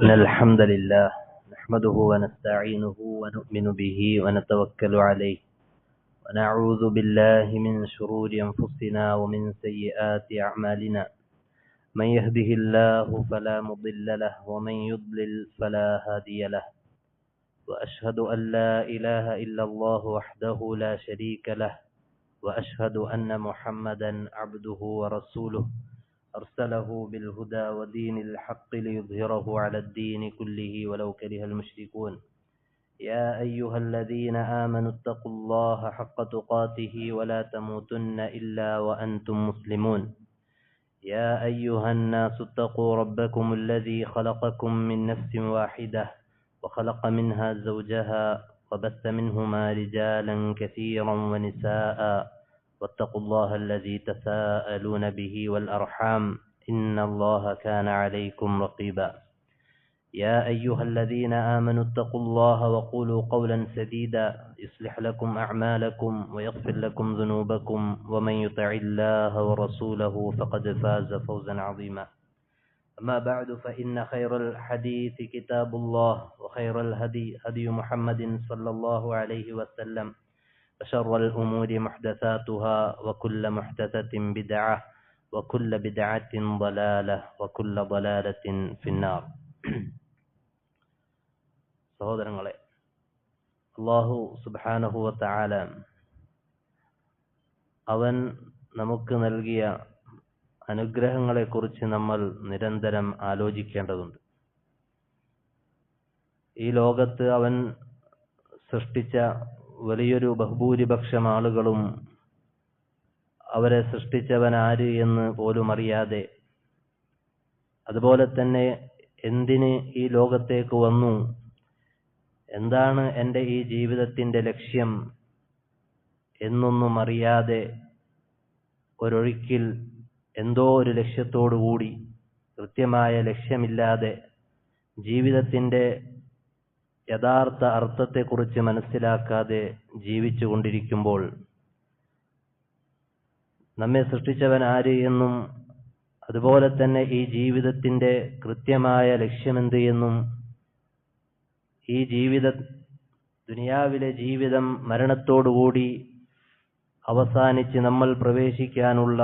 إن الحمد لله نحمده ونستعينه ونؤمن به ونتوكل عليه ونعوذ بالله من شرور أنفسنا ومن سيئات أعمالنا من يهده الله فلا مضل له ومن يضلل فلا هادي له وأشهد أن لا إله إلا الله وحده لا شريك له وأشهد أن محمدا عبده ورسوله أرسله بالهدى ودين الحق ليظهره على الدين كله ولو كره المشركون يا أيها الذين آمنوا اتقوا الله حق تقاته ولا تموتن إلا وأنتم مسلمون يا أيها الناس اتقوا ربكم الذي خلقكم من نفس واحدة وخلق منها زوجها وبث منهما رجالا كثيرا ونساء واتقوا الله الذي تساءلون به والأرحام إن الله كان عليكم رقيبا يا أيها الذين آمنوا اتقوا الله وقولوا قولا سديدا يصلح لكم أعمالكم ويغفر لكم ذنوبكم ومن يطع الله ورسوله فقد فاز فوزا عظيما أما بعد فإن خير الحديث كتاب الله وخير الهدي هدي محمد صلى الله عليه وسلم وشر الأمور محدثاتها وكل محدثة بدعة وكل بدعة ضلالة وكل ضلالة في النار. സഹോദരങ്ങളെ, അല്ലാഹു സുബ്ഹാനഹു വ തആല അവൻ നമുക്ക് നൽകിയ അനുഗ്രഹങ്ങളെക്കുറിച്ച് നമ്മൾ നിരന്തരം ആലോചിക്കേണ്ടതുണ്ട്. ഈ ലോകത്ത് അവൻ സൃഷ്ടിച്ച വലിയൊരു ബഹുഭൂരിപക്ഷം ആളുകളും അവരെ സൃഷ്ടിച്ചവൻ ആര് എന്ന് പോലും അറിയാതെ, അതുപോലെ തന്നെ എന്തിന് ഈ ലോകത്തേക്ക് വന്നു, എന്താണ് എൻ്റെ ഈ ജീവിതത്തിൻ്റെ ലക്ഷ്യം എന്നൊന്നും അറിയാതെ ഒരൊഴുക്കിൽ എന്തോ ഒരു ലക്ഷ്യത്തോടുകൂടി കൃത്യമായ ലക്ഷ്യമില്ലാതെ ജീവിതത്തിൻ്റെ യഥാർത്ഥ അർത്ഥത്തെക്കുറിച്ച് മനസ്സിലാക്കാതെ ജീവിച്ചു കൊണ്ടിരിക്കുമ്പോൾ നമ്മെ സൃഷ്ടിച്ചവൻ ആര് എന്നും അതുപോലെ തന്നെ ഈ ജീവിതത്തിൻ്റെ കൃത്യമായ ലക്ഷ്യമെന്ത് എന്നും ഈ ദുനിയാവിലെ ജീവിതം മരണത്തോടുകൂടി അവസാനിച്ച് നമ്മൾ പ്രവേശിക്കാനുള്ള,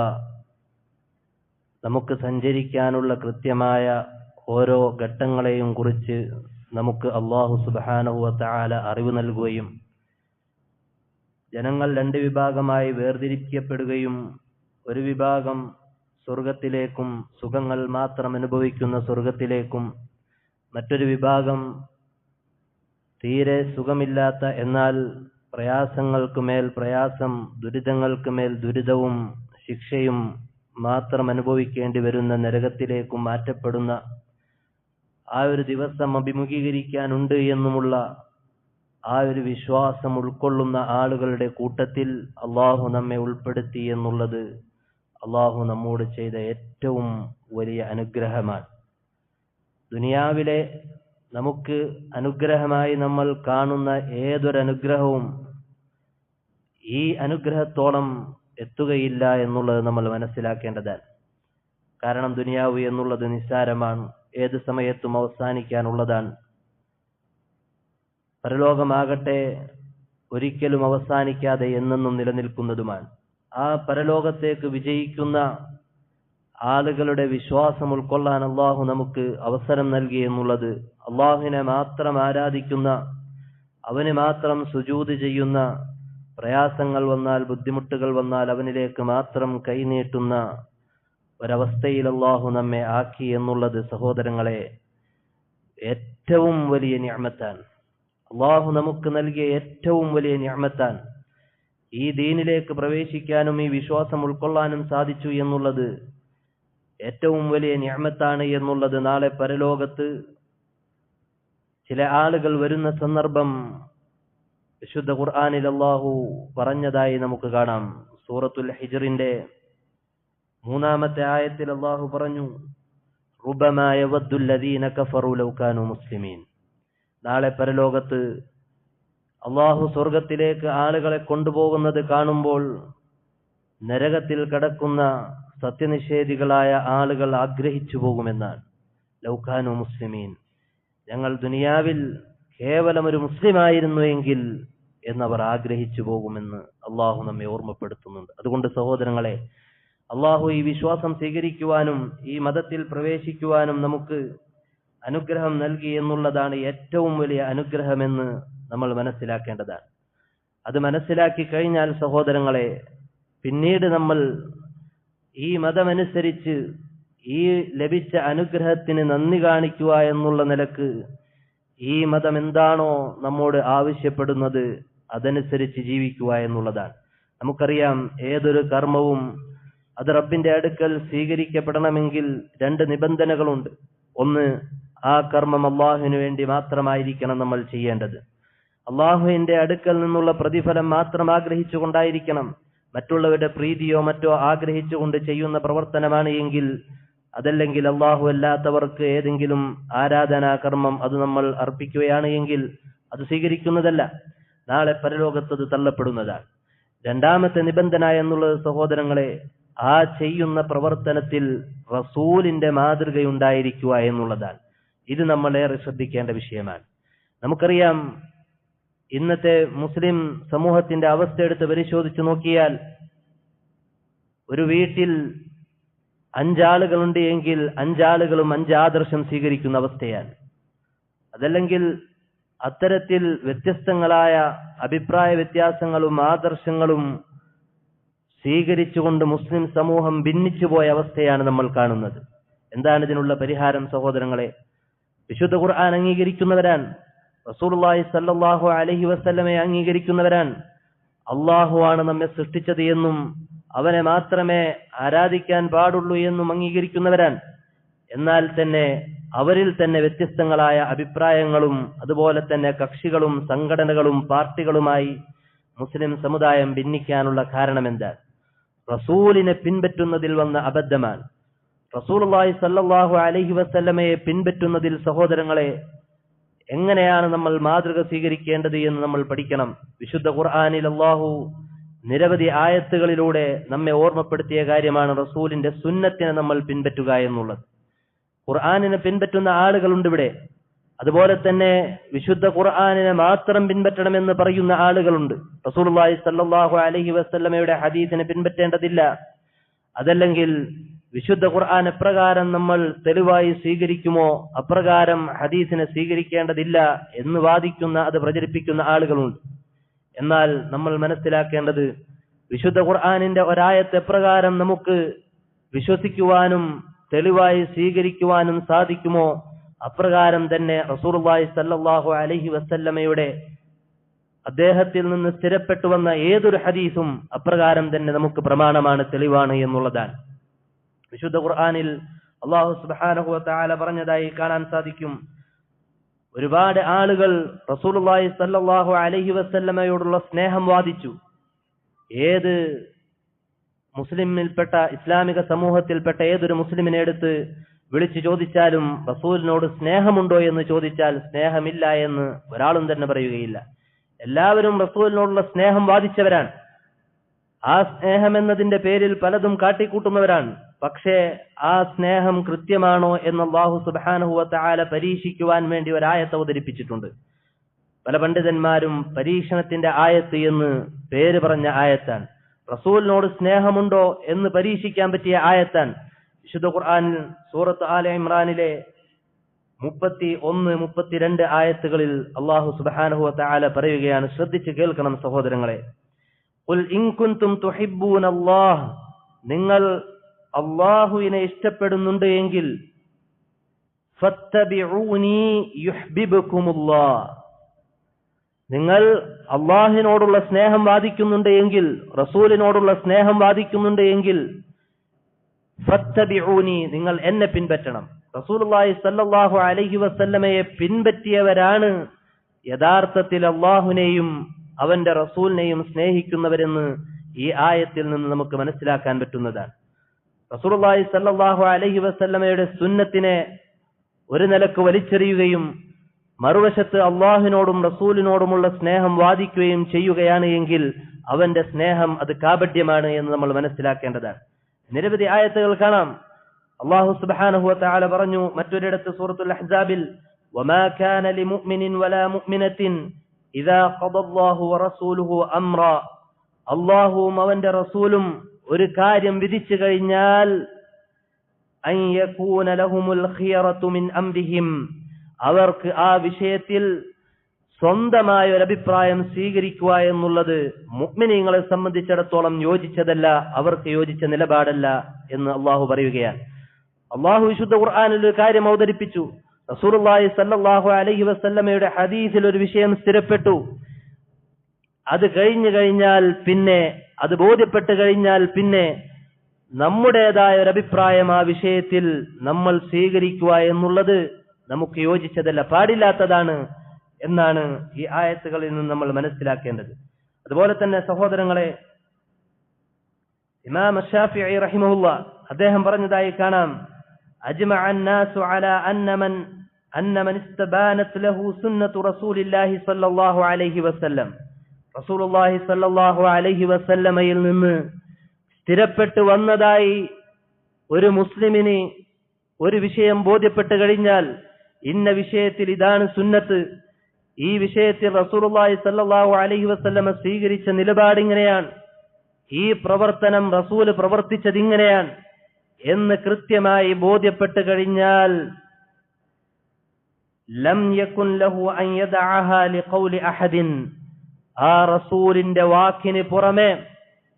നമുക്ക് സഞ്ചരിക്കാനുള്ള കൃത്യമായ ഓരോ ഘട്ടങ്ങളെയും കുറിച്ച് നമുക്ക് അല്ലാഹു സുബ്ഹാനഹു വ തആല അറിവ് നൽകുകയും ജനങ്ങൾ രണ്ട് വിഭാഗമായി വേർതിരിക്കപ്പെടുകയും ഒരു വിഭാഗം സ്വർഗത്തിലേക്കും സുഖങ്ങൾ മാത്രം അനുഭവിക്കുന്ന സ്വർഗത്തിലേക്കും മറ്റൊരു വിഭാഗം തീരെ സുഖമില്ലാത്ത എന്നാൽ പ്രയാസങ്ങൾക്ക് മേൽ പ്രയാസം, ദുരിതങ്ങൾക്ക് മേൽ ദുരിതവും ശിക്ഷയും മാത്രം അനുഭവിക്കേണ്ടി വരുന്ന നരകത്തിലേക്കും മാറ്റപ്പെടുന്ന ആ ഒരു ദിവസം അഭിമുഖീകരിക്കാനുണ്ട് എന്നുമുള്ള ആ ഒരു വിശ്വാസം ഉൾക്കൊള്ളുന്ന ആളുകളുടെ കൂട്ടത്തിൽ അള്ളാഹു നമ്മെ ഉൾപ്പെടുത്തി എന്നുള്ളത് അള്ളാഹു നമ്മോട് ചെയ്ത ഏറ്റവും വലിയ അനുഗ്രഹമാണ്. ദുനിയാവിലെ നമുക്ക് അനുഗ്രഹമായി നമ്മൾ കാണുന്ന ഏതൊരനുഗ്രഹവും ഈ അനുഗ്രഹത്തോളം എത്തുകയില്ല എന്നുള്ളത് നമ്മൾ മനസ്സിലാക്കേണ്ടതാണ്. കാരണം ദുനിയാവ് എന്നുള്ളത് നിസ്സാരമാണ്, ഏത് സമയത്തും അവസാനിക്കാനുള്ളതാണ്. പരലോകമാകട്ടെ ഒരിക്കലും അവസാനിക്കാതെ എന്നെന്നും നിലനിൽക്കുന്നതുമാണ്. ആ പരലോകത്തേക്ക് വിജയിക്കുന്ന ആളുകളുടെ വിശ്വാസം ഉൾക്കൊള്ളാൻ അള്ളാഹു നമുക്ക് അവസരം നൽകി എന്നുള്ളത്, അള്ളാഹുവിനെ മാത്രം ആരാധിക്കുന്ന, അവന് മാത്രം സുജൂദ് ചെയ്യുന്ന, പ്രയാസങ്ങൾ വന്നാൽ ബുദ്ധിമുട്ടുകൾ വന്നാൽ അവനിലേക്ക് മാത്രം കൈനീട്ടുന്ന ഒരവസ്ഥയിൽ അള്ളാഹു നമ്മെ ആക്കി എന്നുള്ളത് സഹോദരങ്ങളെ ഏറ്റവും വലിയ നിഅമത്താണ്. അള്ളാഹു നമുക്ക് നൽകിയ ഏറ്റവും വലിയ നിഅമത്താണ്. ഈ ദീനിലേക്ക് പ്രവേശിക്കാനും ഈ വിശ്വാസം ഉൾക്കൊള്ളാനും സാധിച്ചു എന്നുള്ളത് ഏറ്റവും വലിയ നിഅമത്താണ് എന്നുള്ളത് നാളെ പരലോകത്ത് ചില ആളുകൾ വരുന്ന സന്ദർഭം വിശുദ്ധ ഖുർആനിൽ അല്ലാഹു പറഞ്ഞതായി നമുക്ക് കാണാം. സൂറത്തുൽ ഹിജ്റിന്റെ 3-ാമത്തെ ആയത്തിൽ അല്ലാഹു പറഞ്ഞു, റുബമാ യവദ്ദുൽ ലദീന കഫറു ലൗ കാനൂ മുസ്ലിമീൻ. നാളെ പരലോകത്ത് അല്ലാഹു സ്വർഗത്തിലേക്ക് ആളുകളെ കൊണ്ടുപോകുന്നത് കാണുമ്പോൾ നരകത്തിൽ കിടക്കുന്ന സത്യനിഷേധികളായ ആളുകൾ ആഗ്രഹിച്ചു പോകുമെന്നാണ്. ലൗ കാനൂ മുസ്ലിമീൻ, ഞങ്ങൾ ദുനിയാവിൽ കേവലം ഒരു മുസ്ലിമായിരുന്നു എങ്കിൽ എന്നവർ ആഗ്രഹിച്ചു പോകുമെന്ന് അള്ളാഹു നമ്മെ ഓർമ്മപ്പെടുത്തുന്നുണ്ട്. അതുകൊണ്ട് സഹോദരങ്ങളെ, അള്ളാഹു ഈ വിശ്വാസം സ്വീകരിക്കുവാനും ഈ മതത്തിൽ പ്രവേശിക്കുവാനും നമുക്ക് അനുഗ്രഹം നൽകി എന്നുള്ളതാണ് ഏറ്റവും വലിയ അനുഗ്രഹമെന്ന് നമ്മൾ മനസ്സിലാക്കേണ്ടതാണ്. അത് മനസ്സിലാക്കി കഴിഞ്ഞാൽ സഹോദരങ്ങളെ, പിന്നീട് നമ്മൾ ഈ മതമനുസരിച്ച് ഈ ലഭിച്ച അനുഗ്രഹത്തിന് നന്ദി കാണിക്കുക എന്നുള്ള നിലക്ക് ഈ മതം എന്താണോ നമ്മോട് ആവശ്യപ്പെടുന്നത് അതനുസരിച്ച് ജീവിക്കുക എന്നുള്ളതാണ്. നമുക്കറിയാം, ഏതൊരു കർമ്മവും അത് റബ്ബിന്റെ അടുക്കൽ സ്വീകരിക്കപ്പെടണമെങ്കിൽ 2 നിബന്ധനകളുണ്ട്. ഒന്ന്, ആ കർമ്മം അള്ളാഹുവിന് വേണ്ടി മാത്രമായിരിക്കണം നമ്മൾ ചെയ്യേണ്ടത്. അള്ളാഹുവിന്റെ അടുക്കൽ നിന്നുള്ള പ്രതിഫലം മാത്രം ആഗ്രഹിച്ചുകൊണ്ടായിരിക്കണം. മറ്റുള്ളവരുടെ പ്രീതിയോ മറ്റോ ആഗ്രഹിച്ചുകൊണ്ട് ചെയ്യുന്ന പ്രവർത്തനമാണ് എങ്കിൽ, അതല്ലെങ്കിൽ അള്ളാഹു അല്ലാത്തവർക്ക് ഏതെങ്കിലും ആരാധനാ കർമ്മം അത് നമ്മൾ അർപ്പിക്കുകയാണ് എങ്കിൽ അത് സ്വീകരിക്കുന്നതല്ല. നാളെ പരലോകത്തത് തള്ളപ്പെടുന്നതാണ്. രണ്ടാമത്തെ നിബന്ധന എന്നുള്ളത് സഹോദരങ്ങളെ, ആ ചെയ്യുന്ന പ്രവർത്തനത്തിൽ റസൂലിന്റെ മാതൃകയുണ്ടായിരിക്കുക എന്നുള്ളതാണ്. ഇത് നമ്മളേറെ ശ്രദ്ധിക്കേണ്ട വിഷയമാണ്. നമുക്കറിയാം, ഇന്നത്തെ മുസ്ലിം സമൂഹത്തിന്റെ അവസ്ഥ എടുത്ത് പരിശോധിച്ചു നോക്കിയാൽ, ഒരു വീട്ടിൽ 5 ആളുകളുണ്ട് എങ്കിൽ 5 ആളുകളും 5 ആദർശം സ്വീകരിക്കുന്ന അവസ്ഥയാണ്. അതല്ലെങ്കിൽ അത്തരത്തിൽ വ്യത്യസ്തങ്ങളായ അഭിപ്രായ വ്യത്യാസങ്ങളും ആദർശങ്ങളും സ്വീകരിച്ചുകൊണ്ട് മുസ്ലിം സമൂഹം ഭിന്നിച്ചു പോയ അവസ്ഥയാണ് നമ്മൾ കാണുന്നത്. എന്താണ് ഇതിനുള്ള പരിഹാരം സഹോദരങ്ങളെ? വിശുദ്ധ ഖുർആൻ അംഗീകരിക്കുന്നവരാൻ, റസൂലുള്ളാഹി സ്വല്ലല്ലാഹു അലൈഹി വസല്ലമയെ അംഗീകരിക്കുന്നവരാൻ, അള്ളാഹുവാണ് നമ്മെ സൃഷ്ടിച്ചത് എന്നും അവനെ മാത്രമേ ആരാധിക്കാൻ പാടുള്ളൂ എന്നും അംഗീകരിക്കുന്നവരാൻ. എന്നാൽ തന്നെ അവരിൽ തന്നെ വ്യത്യസ്തങ്ങളായ അഭിപ്രായങ്ങളും അതുപോലെ തന്നെ കക്ഷികളും സംഘടനകളും പാർട്ടികളുമായി മുസ്ലിം സമുദായം ഭിന്നിക്കാനുള്ള കാരണം എന്താണ്? റസൂലിനെ പിൻപറ്റുന്നതിൽ വന്ന അബദ്ധമാണ്. റസൂലുള്ളാഹി സ്വല്ലല്ലാഹു അലൈഹി വസല്ലമയെ പിൻപറ്റുന്നതിൽ സഹോദരങ്ങളെ എങ്ങനെയാണ് നമ്മൾ മാതൃക സ്വീകരിക്കേണ്ടത് എന്ന് നമ്മൾ പഠിക്കണം. വിശുദ്ധ ഖുർആനിൽ അല്ലാഹു നിരവധി ആയത്തുകളിലൂടെ നമ്മെ ഓർമ്മപ്പെടുത്തിയ കാര്യമാണ് റസൂലിന്റെ സുന്നത്തിനെ നമ്മൾ പിൻപറ്റുക എന്നുള്ളത്. ഖുർആനിനെ പിൻപറ്റുന്ന ആളുകളുണ്ട് ഇവിടെ. അതുപോലെ തന്നെ വിശുദ്ധ ഖുർആനിനെ മാത്രം പിൻപറ്റണമെന്ന് പറയുന്ന ആളുകളുണ്ട്. റസൂലുള്ളാഹി സ്വല്ലല്ലാഹു അലൈഹി വസല്ലമയുടെ ഹദീസിനെ പിൻപറ്റേണ്ടതില്ല, അതല്ലെങ്കിൽ വിശുദ്ധ ഖുർആൻ എപ്രകാരം നമ്മൾ തെളിവായി സ്വീകരിക്കുമോ അപ്രകാരം ഹദീസിനെ സ്വീകരിക്കേണ്ടതില്ല എന്ന് വാദിക്കുന്ന, അത് പ്രചരിപ്പിക്കുന്ന ആളുകളുണ്ട്. എന്നാൽ നമ്മൾ മനസ്സിലാക്കേണ്ടത്, വിശുദ്ധ ഖുർആനിന്റെ ഒരായത്ത് എപ്രകാരം നമുക്ക് വിശ്വസിക്കുവാനും തെളിവായി സ്വീകരിക്കുവാനും സാധിക്കുമോ അപ്രകാരം തന്നെ റസൂലുള്ളാഹി സ്വല്ലല്ലാഹു അലൈഹി വസല്ലമയുടെ അദ്ദേഹത്തിൽ നിന്ന് സ്ഥിരപ്പെട്ടു വന്ന ഏതൊരു ഹദീസും അപ്രകാരം തന്നെ നമുക്ക് പ്രമാണമാണ്, തെളിവാണ് എന്നുള്ളതാണ്. വിശുദ്ധ ഖുർആനിൽ അല്ലാഹു സുബ്ഹാനഹു വ തആല പറഞ്ഞതായി കാണാൻ സാധിക്കും, ഒരുപാട് ആളുകൾ റസൂലുള്ളാഹി സ്വല്ലല്ലാഹു അലൈഹി വസല്ലമയോടുള്ള സ്നേഹം വാദിച്ചു. ഏത് മുസ്ലിമിൽപ്പെട്ട, ഇസ്ലാമിക സമൂഹത്തിൽപ്പെട്ട ഏതൊരു മുസ്ലിമിനെ എടുത്ത് വിളിച്ചു ചോദിച്ചാലും റസൂലിനോട് സ്നേഹമുണ്ടോ എന്ന് ചോദിച്ചാൽ സ്നേഹമില്ല എന്ന് ഒരാളും തന്നെ പറയുകയില്ല. എല്ലാവരും റസൂലിനോടുള്ള സ്നേഹം വാദിച്ചവരാണ്. ആ സ്നേഹം എന്നതിന്റെ പേരിൽ പലതും കാട്ടിക്കൂട്ടുന്നവരാണ്. പക്ഷേ ആ സ്നേഹം കൃത്യമാണോ എന്ന് അല്ലാഹു സുബ്ഹാനഹു വ തആല പരീക്ഷിക്കുവാൻ വേണ്ടി ഒരായത്ത് അവതരിപ്പിച്ചിട്ടുണ്ട്. പല പണ്ഡിതന്മാരും പരീക്ഷണത്തിന്റെ ആയത്ത് എന്ന് പേര് പറഞ്ഞ ആയത്താണ്. റസൂലിനോട് സ്നേഹമുണ്ടോ എന്ന് പരീക്ഷിക്കാൻ പറ്റിയ ആയത്താണ്. വിശുദ്ധ ഖുർആനിൽ സൂറത്ത് ആല ഇമ്രാനിലെ 31, 32 ആയത്തുകളിൽ അല്ലാഹു സുബ്ഹാനഹു വ തആല പറയുകയാണ്, ശ്രദ്ധിച്ച് കേൾക്കണം സഹോദരങ്ങളെ. ഖുൽ ഇൻ കുൻതും തുഹിബ്ബൂനല്ലാഹ്, നിങ്ങൾ അല്ലാഹുവിനെ ഇഷ്ടപ്പെടുന്നുണ്ട് എങ്കിൽ ഫത്തബിഊനി യുഹ്ബിബുകുമുല്ലാഹ്, നിങ്ങൾ അള്ളാഹിനോടുള്ള സ്നേഹം വാദിക്കുന്നുണ്ട് എങ്കിൽ, റസൂലിനോടുള്ള സ്നേഹം വാദിക്കുന്നുണ്ട് എങ്കിൽ ഫത്തബിഊനി, നിങ്ങൾ എന്നെ പിൻപറ്റണം. റസൂലുള്ളാഹി സ്വല്ലല്ലാഹു അലൈഹി വസല്ലമയെ പിൻപറ്റിയവരാണ് യഥാർത്ഥത്തിൽ അള്ളാഹുവിനെയും അവന്റെ റസൂലിനെയും സ്നേഹിക്കുന്നവരെന്ന് ഈ ആയത്തിൽ നിന്ന് നമുക്ക് മനസ്സിലാക്കാൻ പറ്റുന്നതാണ്. റസൂലുള്ളാഹി സ്വല്ലല്ലാഹു അലൈഹി വസല്ലമയുടെ സുന്നത്തിനെ ഒരു നിലക്ക് വലിച്ചെറിയുകയും മറുവശത്ത് അള്ളാഹുവിനോടും റസൂലിനോടുമുള്ള സ്നേഹം വാദിക്കുകയും ചെയ്യുകയാണ് എങ്കിൽ അവന്റെ സ്നേഹം അത് കാപട്യമാണ് എന്ന് നമ്മൾ മനസ്സിലാക്കേണ്ടതാണ്. നിരവധി ആയത്തുകൾ കാണാം. അല്ലാഹു സുബ്ഹാനഹു വ തആല പറഞ്ഞു മറ്റൊരിടത്ത് സൂറത്തുൽ അഹ്സാബിൽ, വമാ കാന ലിമുഅ്മിനിൻ വലാ മുഅ്മിനത്തിൻ ഇദാ ഖദല്ലാഹു വറസൂലുഹു അംറാ, അല്ലാഹുവും അവന്റെ റസൂലും ഒരു കാര്യം വിധിച്ചു കഴിഞ്ഞാൽ അൻ യകൂന ലഹുമുൽ ഖിയറതു മിൻ അംരിഹിം, അവർക്ക് ആ വിഷയത്തിൽ സ്വന്തമായ ഒരു അഭിപ്രായം സ്വീകരിക്കുക എന്നുള്ളത് മുഅ്മിനീങ്ങളെ സംബന്ധിച്ചിടത്തോളം യോജിച്ചതല്ല, അവർക്ക് യോജിച്ച നിലപാടല്ല എന്ന് അള്ളാഹു പറയുകയാണ്. അള്ളാഹു വിശുദ്ധ ഖുർആനിൽ ഒരു കാര്യം അവതരിപ്പിച്ചു. റസൂലുള്ളാഹി സ്വല്ലല്ലാഹു അലൈഹി വസല്ലമയുടെ ഹദീസിൽ ഒരു വിഷയം സ്ഥിരപ്പെട്ടു. അത് കഴിഞ്ഞു കഴിഞ്ഞാൽ പിന്നെ, അത് ബോധ്യപ്പെട്ട് കഴിഞ്ഞാൽ പിന്നെ നമ്മുടേതായ ഒരു അഭിപ്രായം ആ വിഷയത്തിൽ നമ്മൾ സ്വീകരിക്കുക എന്നുള്ളത് നമുക്ക് യോജിച്ചതല്ല, പാടില്ലാത്തതാണ് എന്നാണ് ഈ ആയത്തുകളിൽ നിന്ന് നമ്മൾ മനസ്സിലാക്കേണ്ടത്. അതുപോലെ തന്നെ സഹോദരങ്ങളെ, ഇമാം ശാഫിഈ റഹിമഹുല്ലാഹ് അദ്ദേഹം പറഞ്ഞതായി കാണാം, അജ്മഅ അന്നാസു അലാ അന്ന മൻ ഇസ്തബാനത് ലഹു സുന്നത്തു റസൂലില്ലാഹി സ്വല്ലല്ലാഹു അലൈഹി വസല്ലം, റസൂലുള്ളാഹി സ്വല്ലല്ലാഹു അലൈഹി വസല്ലമയിൽ നിന്ന് സ്ഥിരപ്പെട്ടു വന്നതായി ഒരു മുസ്ലിമിന് ഒരു വിഷയം ബോധ്യപ്പെട്ട് കഴിഞ്ഞാൽ, ഇന്ന വിഷയത്തിൽ ഇതാണ് സുന്നത്ത്, ഈ വിഷയത്തിൽ റസൂലുള്ളാഹി സ്വല്ലല്ലാഹു അലൈഹി വസല്ലമ സ്വീകരിച്ച നിലപാട് ഇങ്ങനെയാണ്, ഈ പ്രവർത്തനം റസൂൽ പ്രവർത്തിച്ചത് ഇങ്ങനെയാണ് എന്ന് കൃത്യമായി ബോധ്യപ്പെട്ട് കഴിഞ്ഞാൽ ലം യകുൻ ലഹു അൻ യദഅഹാ ലിഖൗലി അഹദിൻ, ആ റസൂലിന്റെ വാക്കിന് പുറമെ